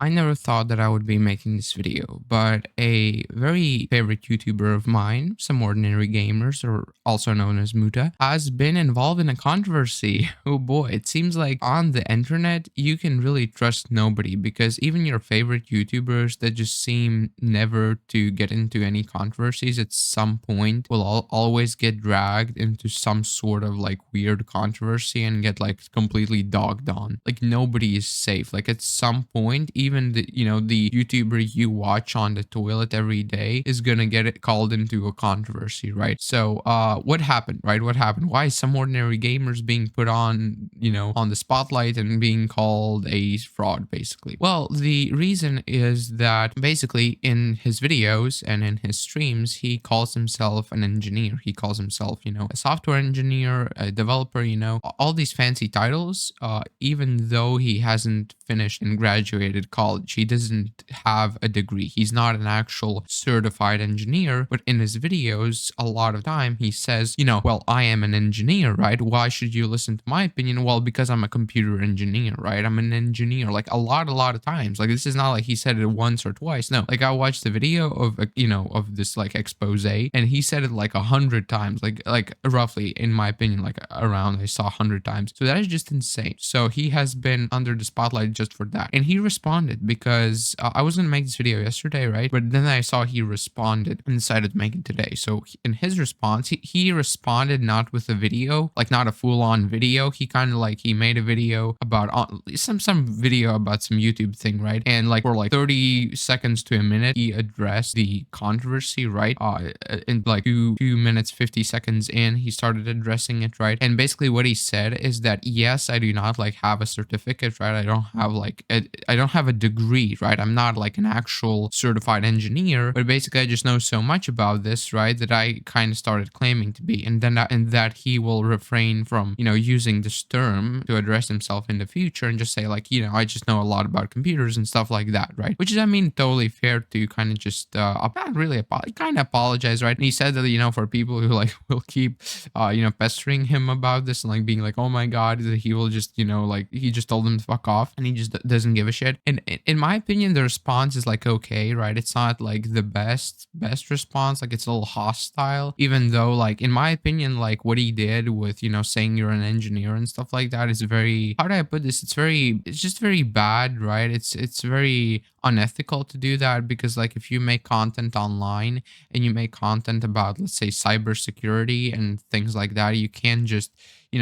I never thought that I would be making this video, but a very favorite YouTuber of mine, Some Ordinary Gamers, or also known as Muta, has been involved in a controversy. Oh boy, it seems like on the internet, you can really trust nobody because even your favorite YouTubers that just seem never to get into any controversies at some point will always get dragged into some sort of like weird controversy and get like completely dogged on. Like nobody is safe. Like at some point, even the YouTuber you watch on the toilet every day is gonna get it called into a controversy, right? So what happened, right? What happened? Why is Some Ordinary Gamers being put on, on the spotlight and being called a fraud, basically? Well, the reason is that basically in his videos and in his streams, he calls himself an engineer. He calls himself, a software engineer, a developer, all these fancy titles, even though he hasn't finished and graduated college. He doesn't have a degree. He's not an actual certified engineer, but in his videos, a lot of time he says, well, I am an engineer, right? Why should you listen to my opinion? Well, because I'm a computer engineer, right? I'm an engineer, like a lot of times. Like this is not like he said it once or twice. No, like I watched the video of, of this like expose, and he said it like 100 times, like roughly, in my opinion, like around I saw 100 times. So that is just insane. So he has been under the spotlight just for that, and he responded because I was gonna make this video yesterday, right? But then I saw he responded and decided to make it today. So in his response, he responded not with a video, like not a full-on video. He kind of like he made a video about some video about some YouTube thing, right? And like for like 30 seconds to a minute, he addressed the controversy, right? In like 2 minutes 50 seconds in, he started addressing it, right? And basically what he said is that yes, I do not like have a certificate, right? I don't have like I don't have a degree, right? I'm not like an actual certified engineer, but basically I just know so much about this, right, that I kind of started claiming to be, and then that he will refrain from using this term to address himself in the future and just say like I just know a lot about computers and stuff like that, right? Which is, I mean, totally fair to kind of just not really kind of apologize, right? And he said that for people who like will keep pestering him about this and like being like, oh my god, that he will just like he just told them to fuck off and he just doesn't give a shit. And in my opinion, the response is like okay, right? It's not like the best response. Like it's a little hostile, even though like in my opinion, like what he did with saying you're an engineer and stuff like that is very, how do I put this? It's just very bad, right? It's very unethical to do that because like if you make content online and you make content about, let's say, cybersecurity and things like that, you can't just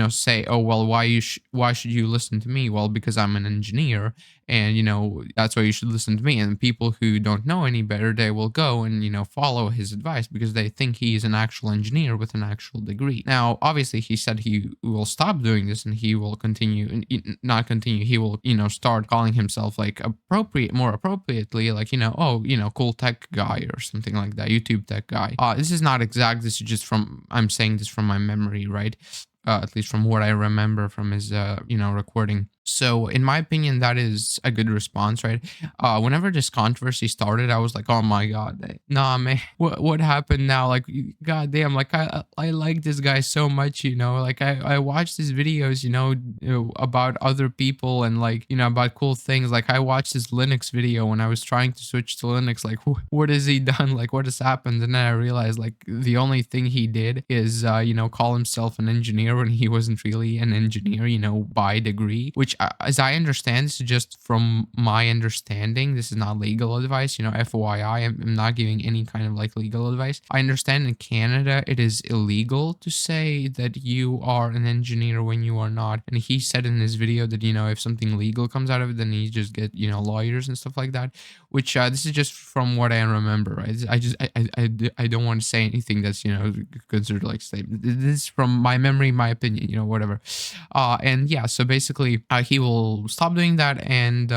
say, oh well, why should you listen to me? Well, because I'm an engineer, and that's why you should listen to me. And people who don't know any better, they will go and follow his advice because they think he is an actual engineer with an actual degree. Now obviously he said he will stop doing this and he will continue, not continue, he will start calling himself like more appropriately, like cool tech guy or something like that, YouTube tech guy. This is not exact, this is just I'm saying this from my memory, right? At least from what I remember from his recording. So in my opinion, that is a good response, right? Whenever this controversy started, I was like, oh my god, nah man, what happened now? Like god damn, like I like this guy so much, like I watched his videos, about other people and like about cool things. Like I watched his Linux video when I was trying to switch to Linux, like what has he done, like what has happened? And then I realized like the only thing he did is call himself an engineer when he wasn't really an engineer, by degree, which as I understand, this is just from my understanding, this is not legal advice, FYI, I'm not giving any kind of like legal advice. I understand in Canada it is illegal to say that you are an engineer when you are not, and he said in his video that if something legal comes out of it, then he just get lawyers and stuff like that, which this is just from what I remember, right? I don't want to say anything that's considered like statement. This is from my memory, my opinion, whatever. And yeah, so basically he will stop doing that, and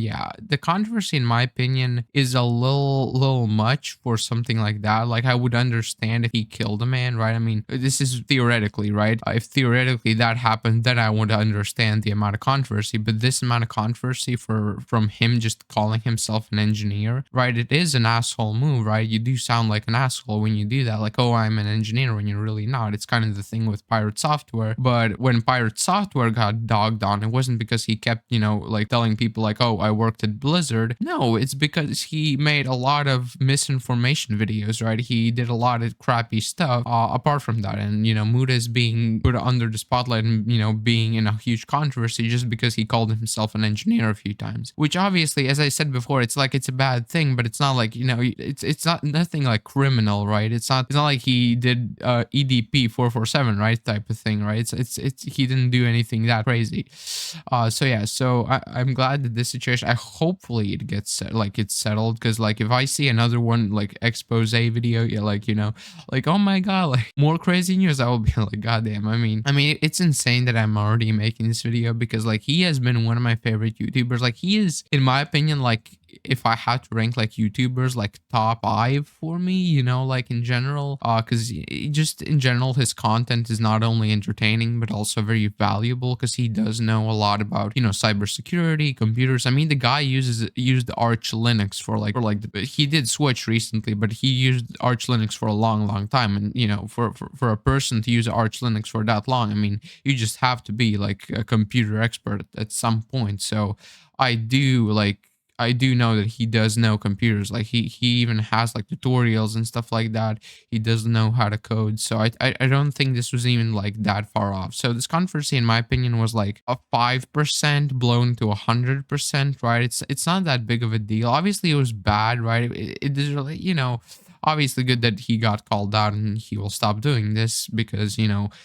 yeah, the controversy in my opinion is a little much for something like that. Like I would understand if he killed a man, right? I mean, this is theoretically, right? If theoretically that happened, then I would understand the amount of controversy, but this amount of controversy from him just calling himself an engineer, right? It is an asshole move, right? You do sound like an asshole when you do that, like, oh, I'm an engineer, when you're really not. It's kind of the thing with Pirate Software, but when Pirate Software got dogged on, it wasn't wasn't because he kept, like telling people like, oh, I worked at Blizzard. No, it's because he made a lot of misinformation videos, right? He did a lot of crappy stuff apart from that. And, Muta is being put under the spotlight and, being in a huge controversy just because he called himself an engineer a few times, which obviously, as I said before, it's like it's a bad thing, but it's not like, it's not nothing like criminal, right? It's not like he did EDP 447, right? Type of thing, right? It's he didn't do anything that crazy. So yeah, so I'm glad that this situation, I hopefully it gets it's settled, because like if I see another one like expose video, yeah, like like, oh my god, like more crazy news, I will be like, god damn. I mean it's insane that I'm already making this video, because like he has been one of my favorite YouTubers. Like he is, in my opinion, like if I had to rank like YouTubers like top 5 for me, like in general, because just in general his content is not only entertaining but also very valuable, because he does know a lot about cybersecurity, computers. I mean, the guy used Arch Linux he did switch recently, but he used Arch Linux for a long time. And for a person to use Arch Linux for that long, I mean, you just have to be like a computer expert at some point. So I do know that he does know computers. Like he even has like tutorials and stuff like that. He does know how to code. So I don't think this was even like that far off. So this controversy, in my opinion, was like a 5% blown to 100%, right? It's not that big of a deal. Obviously it was bad, right? It is really, obviously good that he got called out and he will stop doing this, because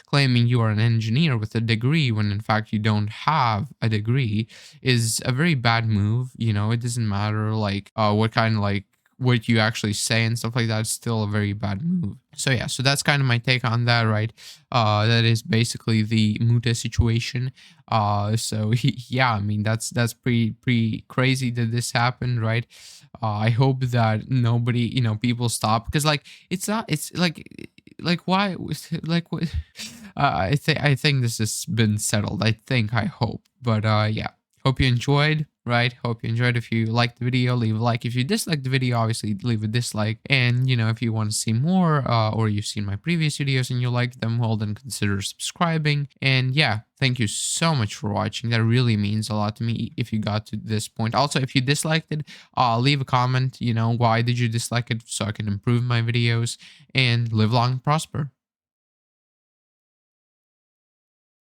claiming you are an engineer with a degree when in fact you don't have a degree is a very bad move. It doesn't matter like what kind of like what you actually say and stuff like that. It's still a very bad move. So yeah, so that's kind of my take on that, right? That is basically the Muta situation. So yeah, I mean that's pretty crazy that this happened, right? I hope that nobody, people stop, because like it's not, it's like why, like what? I think this has been settled. I hope, but yeah. Hope you enjoyed, right? Hope you enjoyed. If you liked the video, leave a like. If you disliked the video, obviously leave a dislike. And, if you want to see more, or you've seen my previous videos and you like them, well, then consider subscribing. And yeah, thank you so much for watching. That really means a lot to me if you got to this point. Also, if you disliked it, leave a comment, why did you dislike it, so I can improve my videos. And live long and prosper.